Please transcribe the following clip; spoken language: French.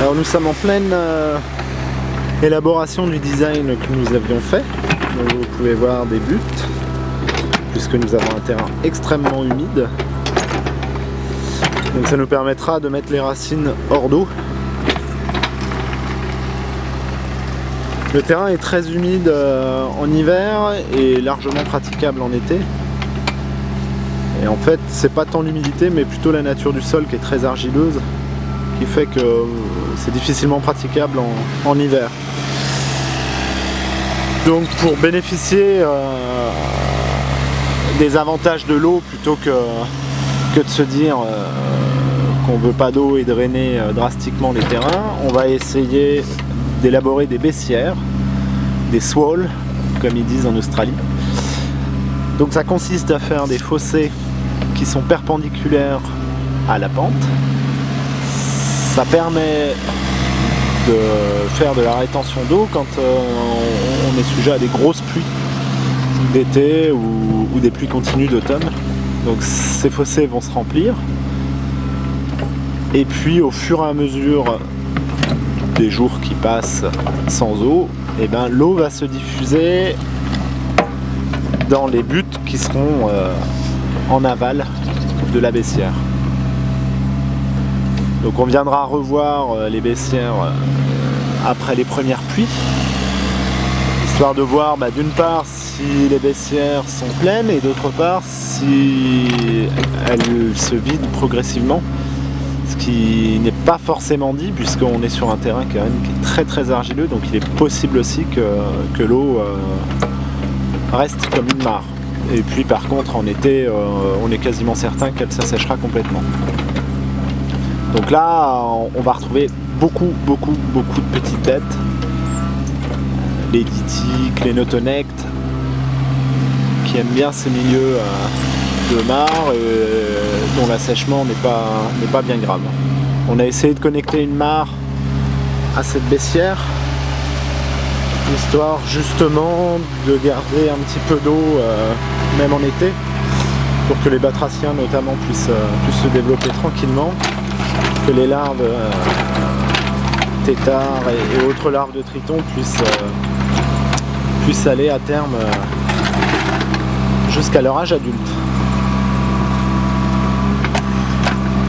Alors nous sommes en pleine élaboration du design que nous avions fait. Donc, vous pouvez voir des buts, puisque nous avons un terrain extrêmement humide. Donc ça nous permettra de mettre les racines hors d'eau. Le terrain est très humide en hiver et largement praticable en été. Et en fait, c'est pas tant l'humidité, mais plutôt la nature du sol qui est très argileuse, qui fait que c'est difficilement praticable en hiver. Donc pour bénéficier des avantages de l'eau, plutôt que de se dire qu'on veut pas d'eau et drainer drastiquement les terrains, on va essayer d'élaborer des baissières, des swales, comme ils disent en Australie. Donc ça consiste à faire des fossés qui sont perpendiculaires à la pente. Ça permet de faire de la rétention d'eau quand on est sujet à des grosses pluies d'été ou des pluies continues d'automne. Donc ces fossés vont se remplir. Et puis au fur et à mesure des jours qui passent sans eau, et ben, l'eau va se diffuser dans les buts qui seront en aval de la baissière. Donc on viendra revoir les baissières après les premières pluies, histoire de voir d'une part si les baissières sont pleines et d'autre part si elles se vident progressivement, ce qui n'est pas forcément dit puisqu'on est sur un terrain quand même qui est très très argileux, donc il est possible aussi que l'eau reste comme une mare. Et puis par contre en été on est quasiment certain qu'elle s'assèchera complètement. Donc là on va retrouver beaucoup de petites bêtes, les ditiques, les notonectes, qui aiment bien ces milieux de mare dont l'assèchement n'est pas bien grave. On a essayé de connecter une mare à cette baissière, histoire justement de garder un petit peu d'eau même en été, pour que les batraciens notamment puissent se développer tranquillement, que les larves têtards et autres larves de tritons puissent aller à terme jusqu'à leur âge adulte.